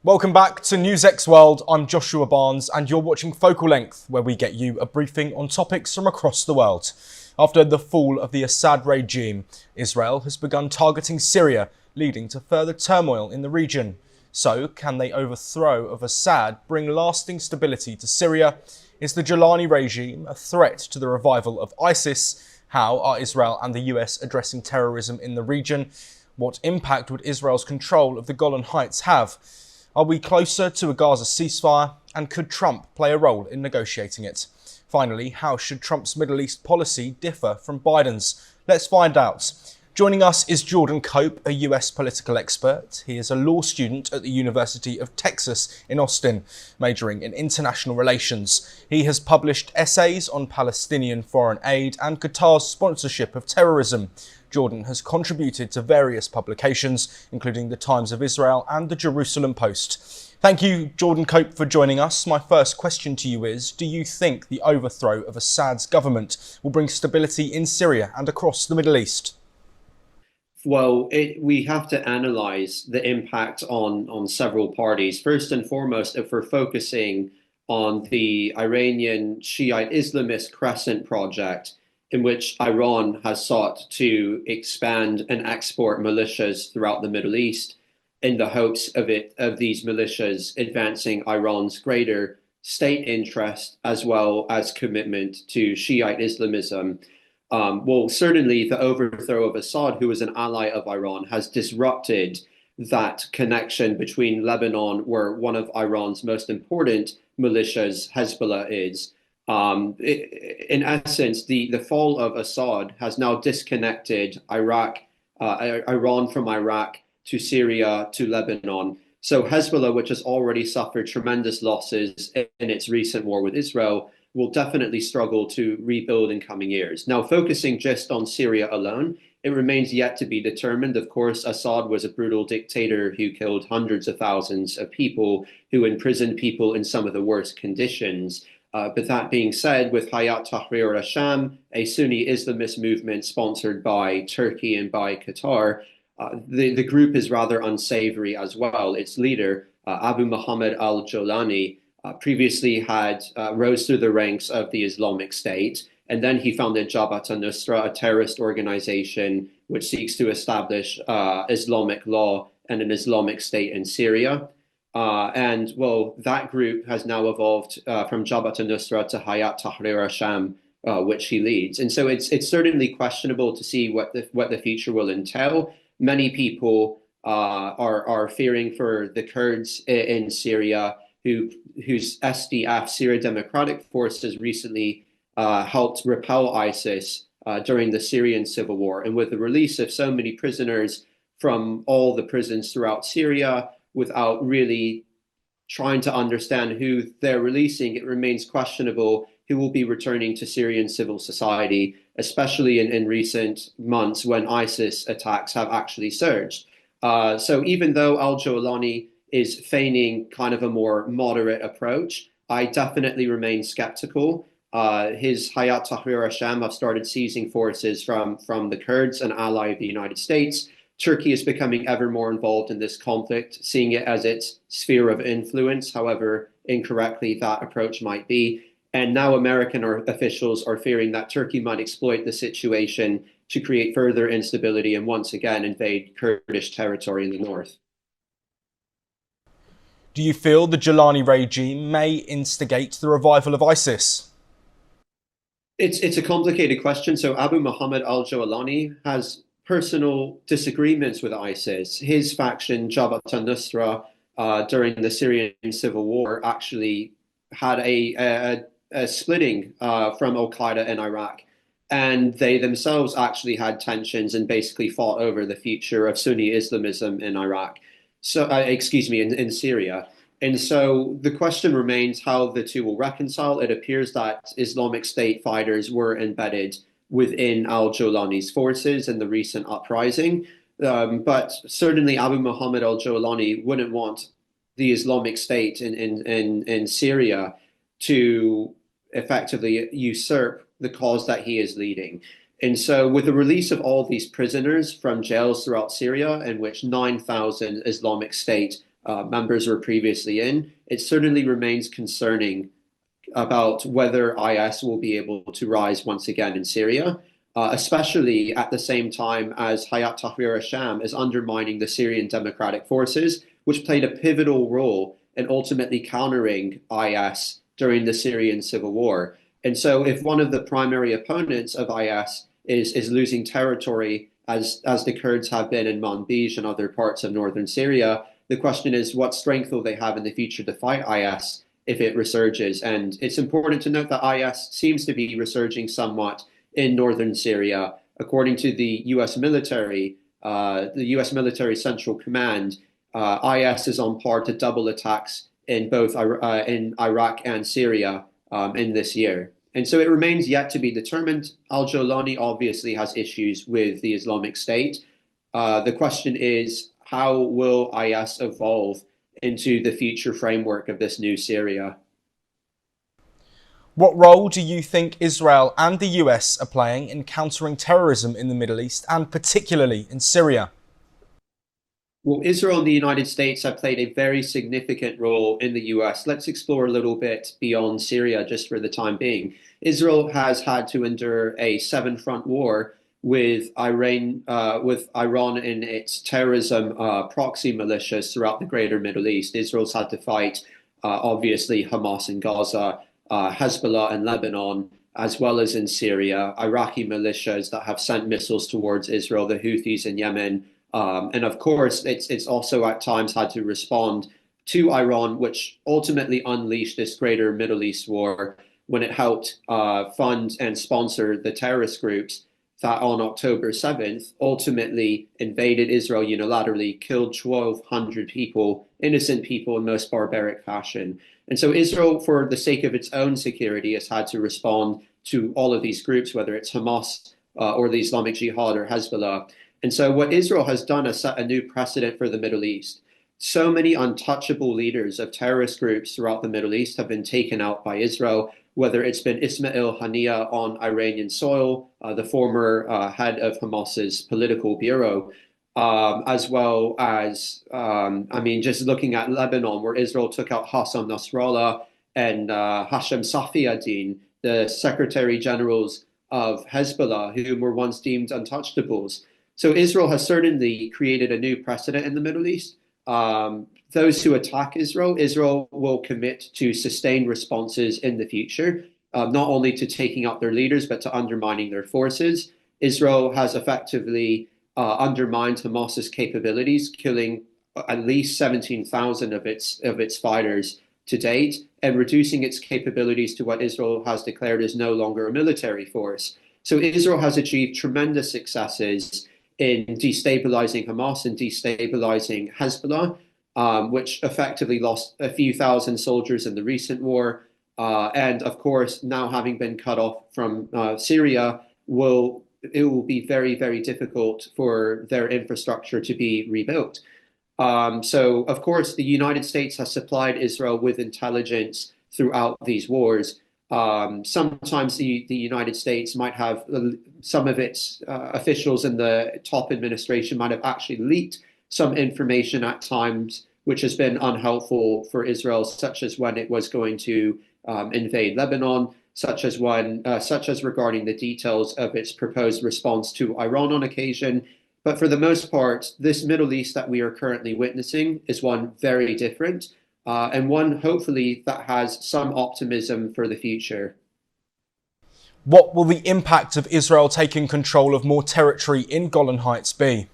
Welcome back to NewsX World. I'm Joshua Barnes and you're watching Focal Length, where we get you a briefing on topics from across the world. After the fall of the Assad regime, Israel has begun targeting Syria, leading to further turmoil in the region. So, can the overthrow of Assad bring lasting stability to Syria? Is the Jilani regime a threat to the revival of ISIS? How are Israel and the US addressing terrorism in the region? What impact would Israel's control of the Golan Heights have? Are we closer to a Gaza ceasefire, and could Trump play a role in negotiating it? Finally, how should Trump's Middle East policy differ from Biden's? Let's find out. Joining us is Jordan Cope, a US political expert. He is a law student at the University of Texas in Austin, majoring in international relations. He has published essays on Palestinian foreign aid and Qatar's sponsorship of terrorism. Jordan has contributed to various publications, including the Times of Israel and the Jerusalem Post. Thank you, Jordan Cope, for joining us. My first question to you is, do you think the overthrow of Assad's government will bring stability in Syria and across the Middle East? Well, we have to analyze the impact on several parties. First and foremost, if we're focusing on the Iranian Shiite Islamist Crescent project, in which Iran has sought to expand and export militias throughout the Middle East in the hopes of these militias advancing Iran's greater state interest as well as commitment to Shiite Islamism. Well, certainly the overthrow of Assad, who was an ally of Iran, has disrupted that connection between Lebanon, where one of Iran's most important militias, Hezbollah, is. In essence, the fall of Assad has now disconnected Iran from Iraq to Syria to Lebanon. So Hezbollah, which has already suffered tremendous losses in its recent war with Israel, will definitely struggle to rebuild in coming years. Now, focusing just on Syria alone, it remains yet to be determined. Of course, Assad was a brutal dictator who killed hundreds of thousands of people, who imprisoned people in some of the worst conditions. But that being said, with Hayat Tahrir al-Sham, a Sunni Islamist movement sponsored by Turkey and by Qatar, the group is rather unsavory as well. Its leader, Abu Muhammad al-Jolani, previously rose through the ranks of the Islamic State, and then he founded Jabhat al-Nusra, a terrorist organization which seeks to establish Islamic law and an Islamic State in Syria. And well, that group has now evolved from Jabhat al-Nusra to Hayat Tahrir al-Sham, which he leads. And so it's certainly questionable to see what the future will entail. Many people are fearing for the Kurds in Syria, whose SDF, Syria Democratic Forces, recently helped repel ISIS during the Syrian civil war. And with the release of so many prisoners from all the prisons throughout Syria, without really trying to understand who they're releasing, it remains questionable who will be returning to Syrian civil society, especially in recent months when ISIS attacks have actually surged. So even though al-Jolani is feigning kind of a more moderate approach, I definitely remain skeptical. His Hayat Tahrir al-Sham have started seizing forces from the Kurds, an ally of the United States. Turkey is becoming ever more involved in this conflict, seeing it as its sphere of influence, however incorrectly that approach might be. And now American officials are fearing that Turkey might exploit the situation to create further instability and once again invade Kurdish territory in the north. Do you feel the Jilani regime may instigate the revival of ISIS? It's a complicated question. So Abu Muhammad al-Jolani has personal disagreements with ISIS. His faction, Jabhat al-Nusra, during the Syrian civil war, actually had a splitting from Al-Qaeda in Iraq. And they themselves actually had tensions and basically fought over the future of Sunni Islamism in Iraq. So, in Syria. And so the question remains how the two will reconcile. It appears that Islamic State fighters were embedded within al-Jolani's forces in the recent uprising. But certainly Abu Muhammad al-Jolani wouldn't want the Islamic State in Syria to effectively usurp the cause that he is leading. And so with the release of all these prisoners from jails throughout Syria, in which 9,000 Islamic State members were previously in, it certainly remains concerning about whether IS will be able to rise once again in Syria, especially at the same time as Hayat Tahrir al-Sham is undermining the Syrian Democratic Forces, which played a pivotal role in ultimately countering IS during the Syrian civil war. And so if one of the primary opponents of IS is losing territory, as the Kurds have been in Manbij and other parts of northern Syria, the question is what strength will they have in the future to fight IS if it resurges? And it's important to note that IS seems to be resurging somewhat in northern Syria. According to the U.S. military, Central Command, IS is on par to double attacks in both in Iraq and Syria in this year. And so it remains yet to be determined. Al-Jolani obviously has issues with the Islamic State. The question is, how will IS evolve into the future framework of this new Syria? What role do you think Israel and the US are playing in countering terrorism in the Middle East, and particularly in Syria? Well, Israel and the United States have played a very significant role in the US. Let's explore a little bit beyond Syria just for the time being. Israel has had to endure a seven-front war with Iran in its terrorism proxy militias throughout the greater Middle East. Israel's had to fight, obviously, Hamas in Gaza, Hezbollah in Lebanon, as well as in Syria, Iraqi militias that have sent missiles towards Israel, the Houthis in Yemen. And of course, it's also at times had to respond to Iran, which ultimately unleashed this greater Middle East war when it helped fund and sponsor the terrorist groups that on October 7th ultimately invaded Israel unilaterally, killed 1,200 people, innocent people in most barbaric fashion. And so Israel, for the sake of its own security, has had to respond to all of these groups, whether it's Hamas or the Islamic Jihad or Hezbollah. And so what Israel has done is set a new precedent for the Middle East. So many untouchable leaders of terrorist groups throughout the Middle East have been taken out by Israel, whether it's been Ismail Haniyeh on Iranian soil, the former head of Hamas's political bureau, as well as, just looking at Lebanon, where Israel took out Hassan Nasrallah and Hashem Safiaddin, the secretary generals of Hezbollah, who were once deemed untouchables. So Israel has certainly created a new precedent in the Middle East. Those who attack Israel, Israel will commit to sustained responses in the future, not only to taking out their leaders, but to undermining their forces. Israel has effectively undermined Hamas's capabilities, killing at least 17,000 of its fighters to date, and reducing its capabilities to what Israel has declared is no longer a military force. So Israel has achieved tremendous successes in destabilizing Hamas and destabilizing Hezbollah, which effectively lost a few thousand soldiers in the recent war. And of course, now having been cut off from Syria, it will be very, very difficult for their infrastructure to be rebuilt. So, of course, the United States has supplied Israel with intelligence throughout these wars. Sometimes the United States might have some of its officials in the top administration might have actually leaked some information at times, which has been unhelpful for Israel, such as when it was going to invade Lebanon, such as regarding the details of its proposed response to Iran on occasion. But for the most part, this Middle East that we are currently witnessing is one very different, and one hopefully that has some optimism for the future. What will the impact of Israel taking control of more territory in Golan Heights be?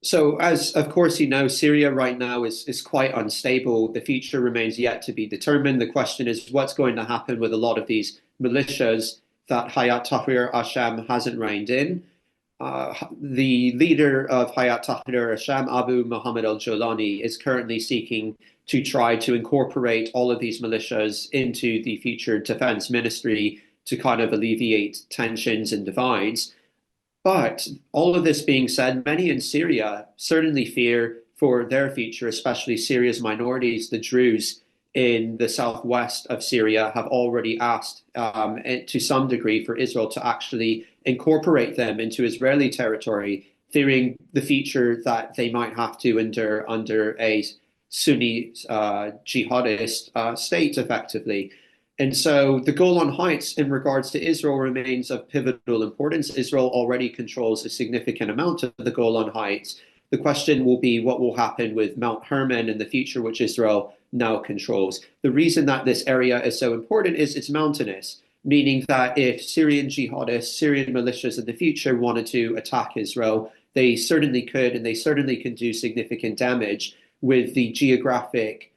So, as of course you know, Syria right now is quite unstable. The future remains yet to be determined. The question is what's going to happen with a lot of these militias that Hayat Tahrir al-Sham hasn't reined in. The leader of Hayat Tahrir al-Sham, Abu Muhammad al-Jolani, is currently seeking to try to incorporate all of these militias into the future defense ministry to kind of alleviate tensions and divides. But all of this being said, many in Syria certainly fear for their future, especially Syria's minorities. The Druze in the southwest of Syria have already asked, to some degree, for Israel to actually incorporate them into Israeli territory, fearing the future that they might have to endure under a Sunni jihadist state, effectively. And so the Golan Heights, in regards to Israel, remains of pivotal importance. Israel already controls a significant amount of the Golan Heights. The question will be what will happen with Mount Hermon in the future, which Israel now controls. The reason that this area is so important is it's mountainous, meaning that if Syrian jihadists, Syrian militias in the future wanted to attack Israel, they certainly could, and they certainly can do significant damage with the geographic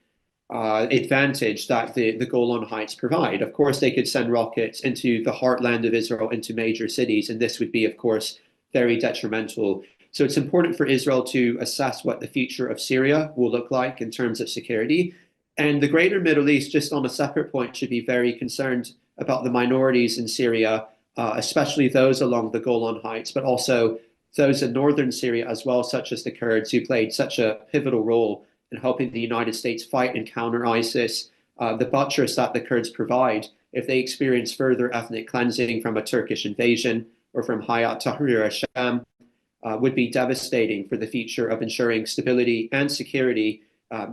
advantage that the Golan Heights provide. Of course, they could send rockets into the heartland of Israel, into major cities, and this would be, of course, very detrimental. So it's important for Israel to assess what the future of Syria will look like in terms of security. And the greater Middle East, just on a separate point, should be very concerned about the minorities in Syria, especially those along the Golan Heights, but also those in northern Syria as well, such as the Kurds, who played such a pivotal role in helping the United States fight and counter ISIS. The buttress that the Kurds provide, if they experience further ethnic cleansing from a Turkish invasion or from Hayat Tahrir al-Sham, would be devastating for the future of ensuring stability and security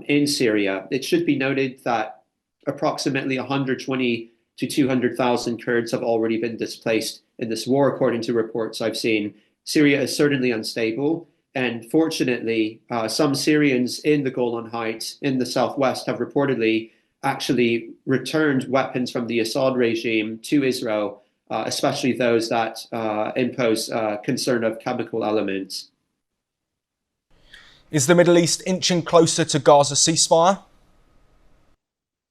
in Syria. It should be noted that approximately 120 to 200,000 Kurds have already been displaced in this war, according to reports I've seen. Syria is certainly unstable. And fortunately, some Syrians in the Golan Heights in the southwest have reportedly actually returned weapons from the Assad regime to Israel, especially those that impose concern of chemical elements. Is the Middle East inching closer to Gaza ceasefire?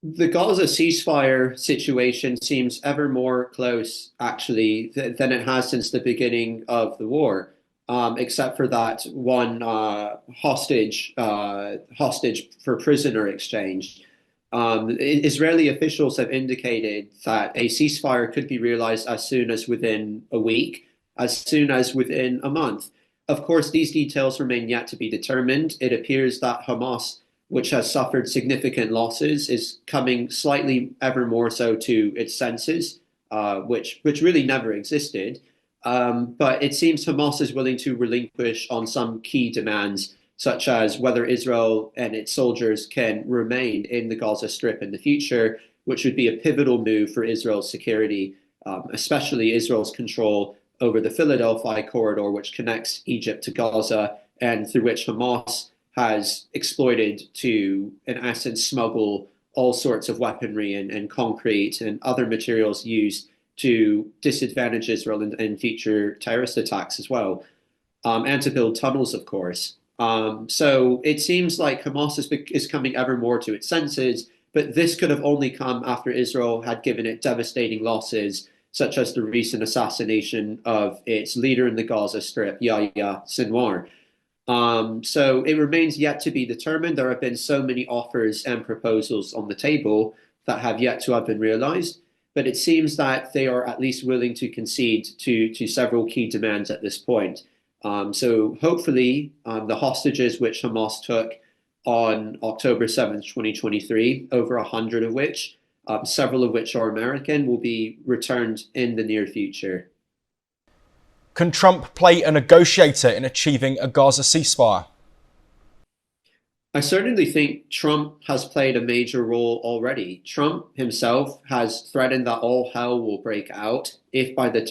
The Gaza ceasefire situation seems ever more close, actually, than it has since the beginning of the war, except for that one hostage for prisoner exchange. Israeli officials have indicated that a ceasefire could be realized as soon as within a week, as soon as within a month. Of course, these details remain yet to be determined. It appears that Hamas, which has suffered significant losses, is coming slightly ever more so to its senses, which really never existed. But it seems Hamas is willing to relinquish on some key demands, such as whether Israel and its soldiers can remain in the Gaza Strip in the future, which would be a pivotal move for Israel's security, especially Israel's control over the Philadelphia corridor, which connects Egypt to Gaza, and through which Hamas has exploited to, in essence, smuggle all sorts of weaponry and concrete and other materials used to disadvantage Israel in future terrorist attacks as well, and to build tunnels, of course. So it seems like Hamas is coming ever more to its senses, but this could have only come after Israel had given it devastating losses, such as the recent assassination of its leader in the Gaza Strip, Yahya Sinwar. So it remains yet to be determined. There have been so many offers and proposals on the table that have yet to have been realized, but it seems that they are at least willing to concede to several key demands at this point. So hopefully the hostages which Hamas took on October 7th, 2023, over 100 of which, several of which are American, will be returned in the near future. Can Trump play a negotiator in achieving a Gaza ceasefire? I certainly think Trump has played a major role already. Trump himself has threatened that all hell will break out if by the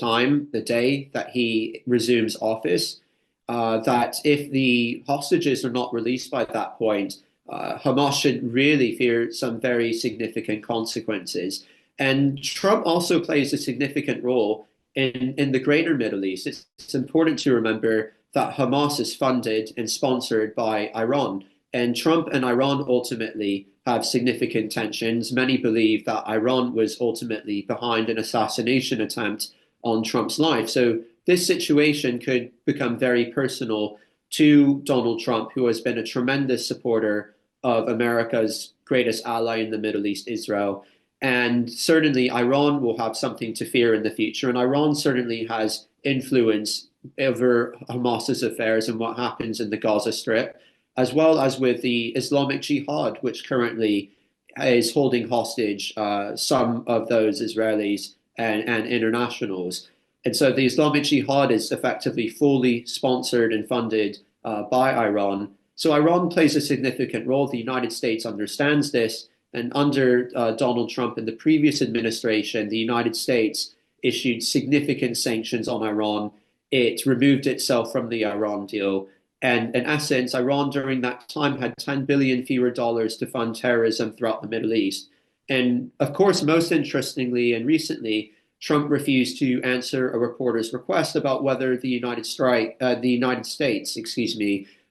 day that he resumes office, that if the hostages are not released by that point, Hamas should really fear some very significant consequences. And Trump also plays a significant role in the greater Middle East. It's important to remember that Hamas is funded and sponsored by Iran. And Trump and Iran ultimately have significant tensions. Many believe that Iran was ultimately behind an assassination attempt on Trump's life. So this situation could become very personal to Donald Trump, who has been a tremendous supporter of America's greatest ally in the Middle East, Israel. And certainly Iran will have something to fear in the future. And Iran certainly has influence over Hamas's affairs and what happens in the Gaza Strip, as well as with the Islamic Jihad, which currently is holding hostage some of those Israelis and internationals. And so the Islamic Jihad is effectively fully sponsored and funded by Iran. So Iran plays a significant role. The United States understands this. And under Donald Trump and the previous administration, the United States issued significant sanctions on Iran. It removed itself from the Iran deal. And in essence, Iran during that time had 10 billion fewer dollars to fund terrorism throughout the Middle East. And of course, most interestingly and recently, Trump refused to answer a reporter's request about whether the United States,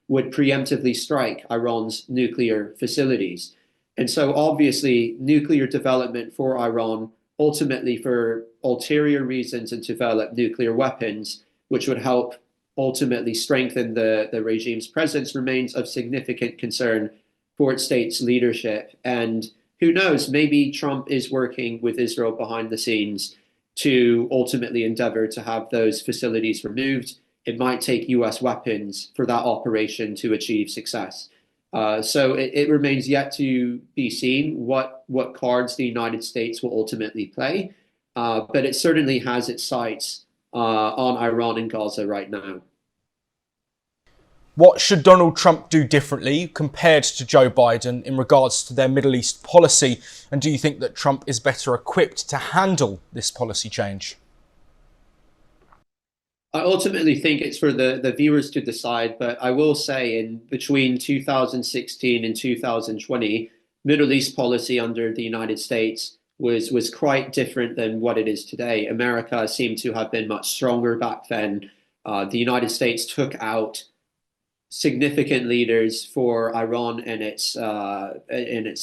would preemptively strike Iran's nuclear facilities. And so obviously nuclear development for Iran, ultimately for ulterior reasons and to develop nuclear weapons, which would help ultimately strengthen the regime's presence, remains of significant concern for its state's leadership. And who knows, maybe Trump is working with Israel behind the scenes to ultimately endeavor to have those facilities removed. It might take US weapons for that operation to achieve success. So it remains yet to be seen what cards the United States will ultimately play. But it certainly has its sights on Iran and Gaza right now. What should Donald Trump do differently compared to Joe Biden in regards to their Middle East policy? And do you think that Trump is better equipped to handle this policy change? I ultimately think it's for the viewers to decide, but I will say in between 2016 and 2020, Middle East policy under the United States was quite different than what it is today. America seemed to have been much stronger back then. The United States took out significant leaders for Iran and its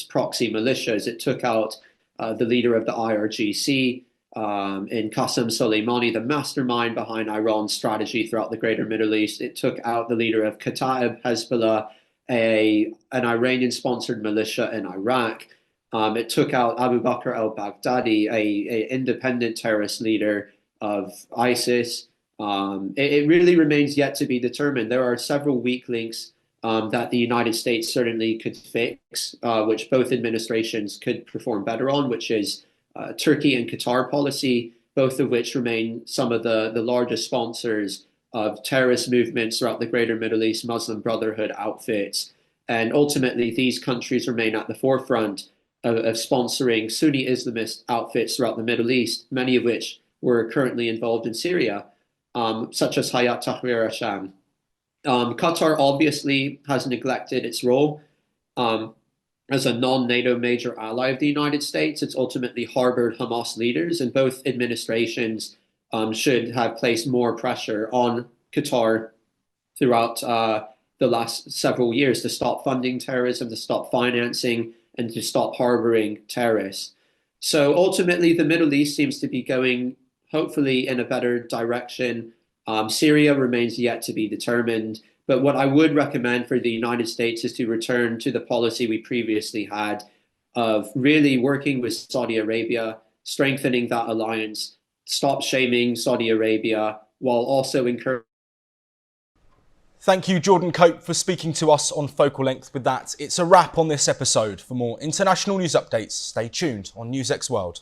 proxy militias. It took out the leader of the IRGC in Qasem Soleimani, the mastermind behind Iran's strategy throughout the greater Middle East. It took out the leader of Kataib Hezbollah, an Iranian-sponsored militia in Iraq. It took out Abu Bakr al-Baghdadi, a independent terrorist leader of ISIS. It really remains yet to be determined. There are several weak links that the United States certainly could fix, which both administrations could perform better on, which is Turkey and Qatar policy, both of which remain some of the largest sponsors of terrorist movements throughout the greater Middle East, Muslim Brotherhood outfits. And ultimately, these countries remain at the forefront of sponsoring Sunni Islamist outfits throughout the Middle East, many of which were currently involved in Syria, such as Hayat Tahrir al-Sham. Qatar obviously has neglected its role as a non-NATO major ally of the United States. It's ultimately harbored Hamas leaders, and both administrations should have placed more pressure on Qatar throughout the last several years to stop funding terrorism, to stop financing, and to stop harboring terrorists. So ultimately, the Middle East seems to be going, hopefully, in a better direction. Syria remains yet to be determined. But what I would recommend for the United States is to return to the policy we previously had of really working with Saudi Arabia, strengthening that alliance, stop shaming Saudi Arabia, while also encouraging. Thank you, Jordan Cope, for speaking to us on Focal Length. With that, it's a wrap on this episode. For more international news updates, stay tuned on NewsX World.